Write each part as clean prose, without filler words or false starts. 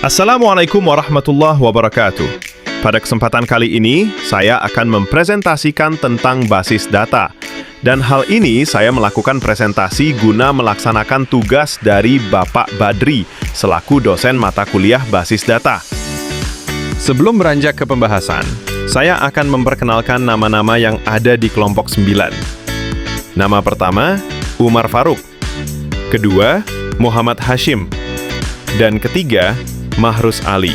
Assalamualaikum warahmatullahi wabarakatuh. Pada kesempatan kali ini, saya akan mempresentasikan tentang basis data. Dan hal ini saya melakukan presentasi guna melaksanakan tugas dari Bapak Badri selaku dosen mata kuliah basis data. Sebelum beranjak ke pembahasan, saya akan memperkenalkan nama-nama yang ada di kelompok 9. Nama pertama, Umar Faruk. Kedua, Muhammad Hashim. Dan ketiga, Mahrus Ali.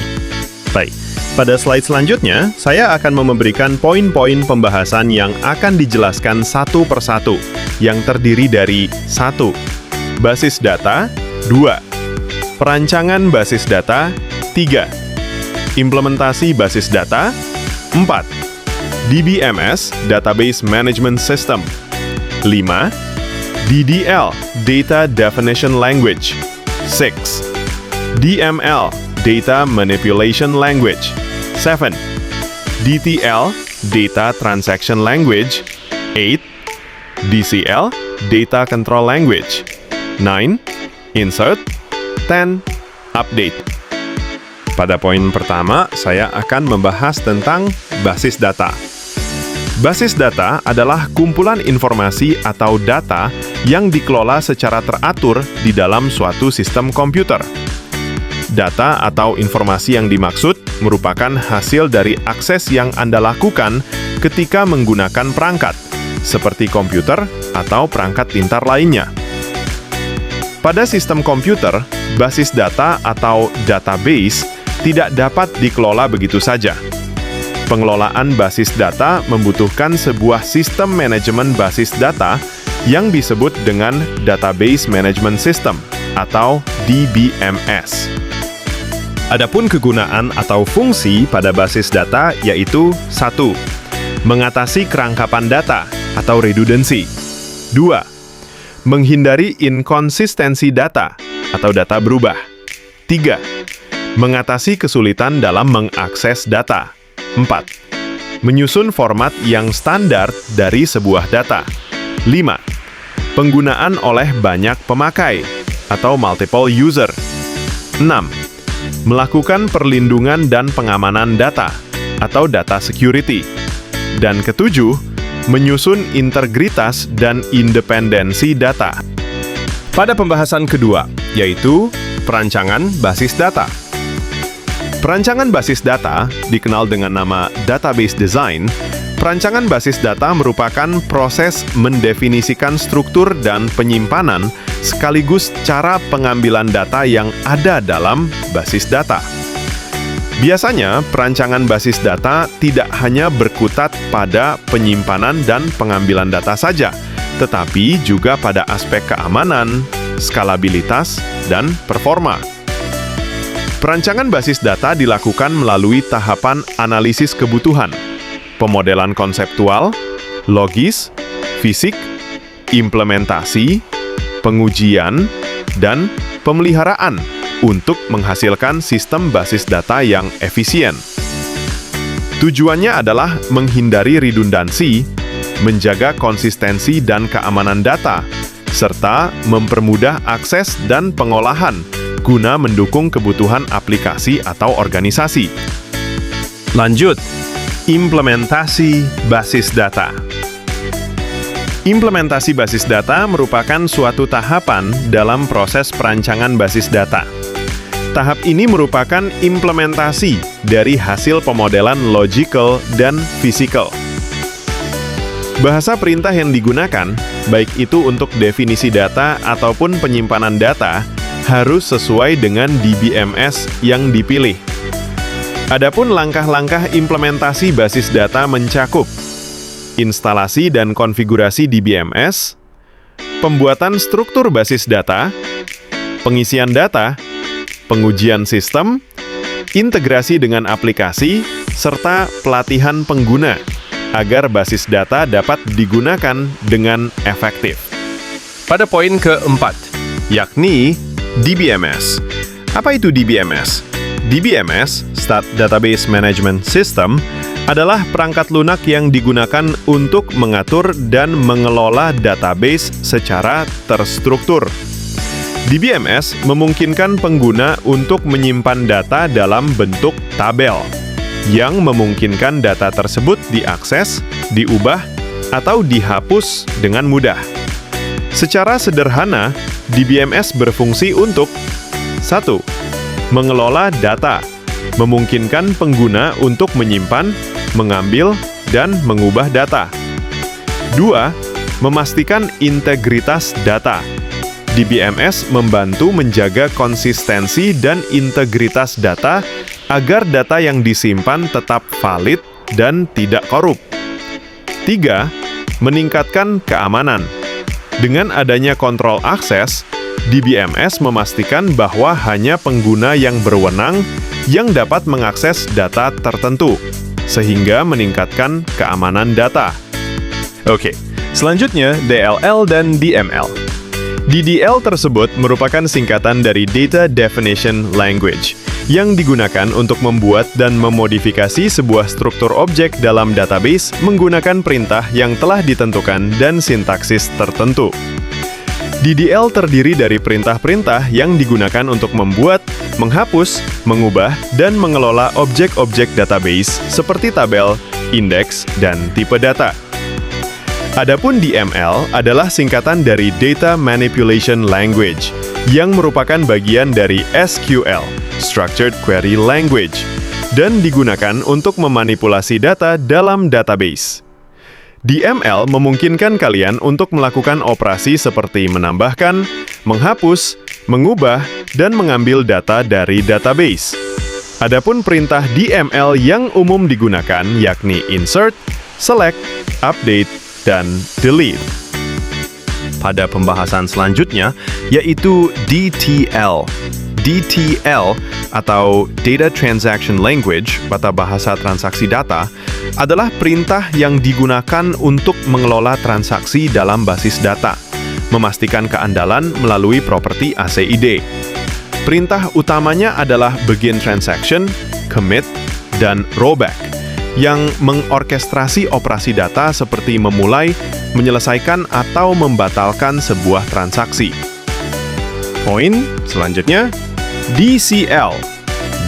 Baik, pada slide selanjutnya, saya akan memberikan poin-poin pembahasan yang akan dijelaskan satu persatu, yang terdiri dari 1. Basis data, 2. Perancangan basis data, 3. Implementasi basis data, 4. DBMS, Database Management System, 5. DDL, Data Definition Language, 6. DML, Data Manipulation Language, 7. DTL, Data Transaction Language, 8. DCL, Data Control Language, 9. Insert, 10. Update. Pada poin pertama, saya akan membahas tentang basis data. Basis data adalah kumpulan informasi atau data yang dikelola secara teratur di dalam suatu sistem komputer. Data atau informasi yang dimaksud merupakan hasil dari akses yang Anda lakukan ketika menggunakan perangkat, seperti komputer atau perangkat pintar lainnya. Pada sistem komputer, basis data atau database tidak dapat dikelola begitu saja. Pengelolaan basis data membutuhkan sebuah sistem manajemen basis data yang disebut dengan Database Management System atau DBMS. Adapun kegunaan atau fungsi pada basis data yaitu 1. Mengatasi kerangkapan data atau redundancy. 2. Menghindari inkonsistensi data atau data berubah. 3. Mengatasi kesulitan dalam mengakses data. 4. Menyusun format yang standar dari sebuah data. 5. Penggunaan oleh banyak pemakai atau multiple user. 6. Melakukan perlindungan dan pengamanan data atau data security. Dan ketujuh, menyusun integritas dan independensi data. Pada pembahasan kedua, yaitu perancangan basis data. Perancangan basis data, dikenal dengan nama database design. Perancangan basis data merupakan proses mendefinisikan struktur dan penyimpanan sekaligus cara pengambilan data yang ada dalam basis data. Biasanya, perancangan basis data tidak hanya berkutat pada penyimpanan dan pengambilan data saja, tetapi juga pada aspek keamanan, skalabilitas, dan performa. Perancangan basis data dilakukan melalui tahapan analisis kebutuhan, pemodelan konseptual, logis, fisik, implementasi, pengujian, dan pemeliharaan untuk menghasilkan sistem basis data yang efisien. Tujuannya adalah menghindari redundansi, menjaga konsistensi dan keamanan data, serta mempermudah akses dan pengolahan guna mendukung kebutuhan aplikasi atau organisasi. Lanjut, implementasi basis data. Implementasi basis data merupakan suatu tahapan dalam proses perancangan basis data. Tahap ini merupakan implementasi dari hasil pemodelan logical dan physical. Bahasa perintah yang digunakan, baik itu untuk definisi data ataupun penyimpanan data, harus sesuai dengan DBMS yang dipilih. Adapun langkah-langkah implementasi basis data mencakup instalasi dan konfigurasi DBMS, pembuatan struktur basis data, pengisian data, pengujian sistem, integrasi dengan aplikasi, serta pelatihan pengguna agar basis data dapat digunakan dengan efektif. Pada poin keempat, yakni DBMS. Apa itu DBMS? DBMS, Database Management System, adalah perangkat lunak yang digunakan untuk mengatur dan mengelola database secara terstruktur. DBMS memungkinkan pengguna untuk menyimpan data dalam bentuk tabel, yang memungkinkan data tersebut diakses, diubah, atau dihapus dengan mudah. Secara sederhana, DBMS berfungsi untuk 1. Mengelola data, memungkinkan pengguna untuk menyimpan, mengambil, dan mengubah data. 2. Memastikan integritas data. DBMS membantu menjaga konsistensi dan integritas data agar data yang disimpan tetap valid dan tidak korup. 3. Meningkatkan keamanan. Dengan adanya kontrol akses, DBMS memastikan bahwa hanya pengguna yang berwenang yang dapat mengakses data tertentu, sehingga meningkatkan keamanan data. Oke, selanjutnya DLL dan DML. DDL tersebut merupakan singkatan dari Data Definition Language, yang digunakan untuk membuat dan memodifikasi sebuah struktur objek dalam database menggunakan perintah yang telah ditentukan dan sintaksis tertentu. DDL terdiri dari perintah-perintah yang digunakan untuk membuat, menghapus, mengubah, dan mengelola objek-objek database seperti tabel, indeks, dan tipe data. Adapun DML adalah singkatan dari Data Manipulation Language, yang merupakan bagian dari SQL, Structured Query Language, dan digunakan untuk memanipulasi data dalam database. DML memungkinkan kalian untuk melakukan operasi seperti menambahkan, menghapus, mengubah, dan mengambil data dari database. Adapun perintah DML yang umum digunakan yakni insert, select, update, dan delete. Pada pembahasan selanjutnya, yaitu DTL. DTL atau Data Transaction Language, pada bahasa transaksi data, adalah perintah yang digunakan untuk mengelola transaksi dalam basis data, memastikan keandalan melalui properti ACID. Perintah utamanya adalah begin transaction, commit, dan rollback, yang mengorkestrasi operasi data seperti memulai, menyelesaikan, atau membatalkan sebuah transaksi. Poin selanjutnya, DCL,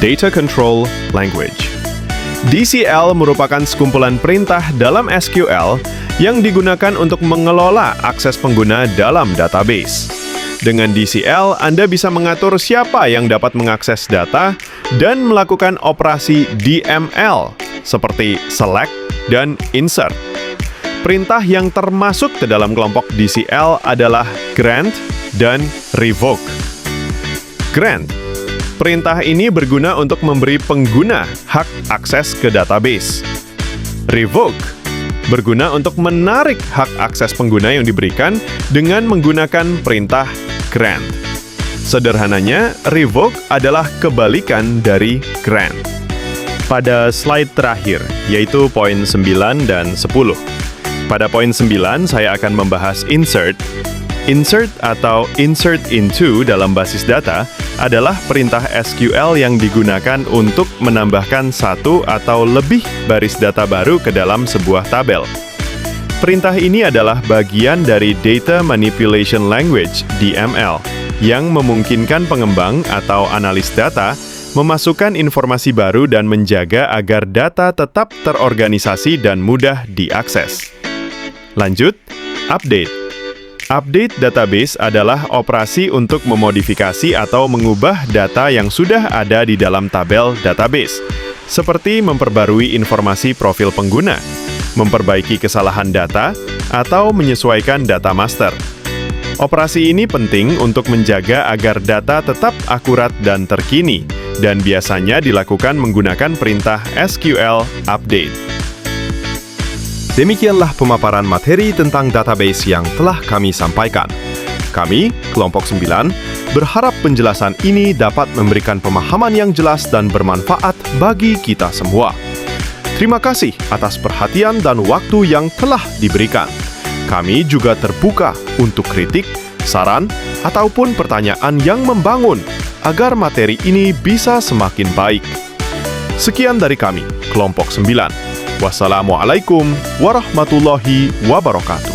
Data Control Language. DCL merupakan sekumpulan perintah dalam SQL yang digunakan untuk mengelola akses pengguna dalam database. Dengan DCL, Anda bisa mengatur siapa yang dapat mengakses data dan melakukan operasi DML, seperti select dan insert. Perintah yang termasuk ke dalam kelompok DCL adalah grant dan revoke. Grant. Perintah ini berguna untuk memberi pengguna hak akses ke database. Revoke berguna untuk menarik hak akses pengguna yang diberikan dengan menggunakan perintah grant. Sederhananya, revoke adalah kebalikan dari grant. Pada slide terakhir, yaitu poin 9 dan 10. Pada poin 9, saya akan membahas insert. Insert atau insert into dalam basis data adalah perintah SQL yang digunakan untuk menambahkan satu atau lebih baris data baru ke dalam sebuah tabel. Perintah ini adalah bagian dari Data Manipulation Language, DML, yang memungkinkan pengembang atau analis data memasukkan informasi baru dan menjaga agar data tetap terorganisasi dan mudah diakses. Lanjut, update. Update database adalah operasi untuk memodifikasi atau mengubah data yang sudah ada di dalam tabel database, seperti memperbarui informasi profil pengguna, memperbaiki kesalahan data, atau menyesuaikan data master. Operasi ini penting untuk menjaga agar data tetap akurat dan terkini, dan biasanya dilakukan menggunakan perintah SQL update. Demikianlah pemaparan materi tentang database yang telah kami sampaikan. Kami, Kelompok 9, berharap penjelasan ini dapat memberikan pemahaman yang jelas dan bermanfaat bagi kita semua. Terima kasih atas perhatian dan waktu yang telah diberikan. Kami juga terbuka untuk kritik, saran, ataupun pertanyaan yang membangun agar materi ini bisa semakin baik. Sekian dari kami, Kelompok 9. Wassalamualaikum warahmatullahi wabarakatuh.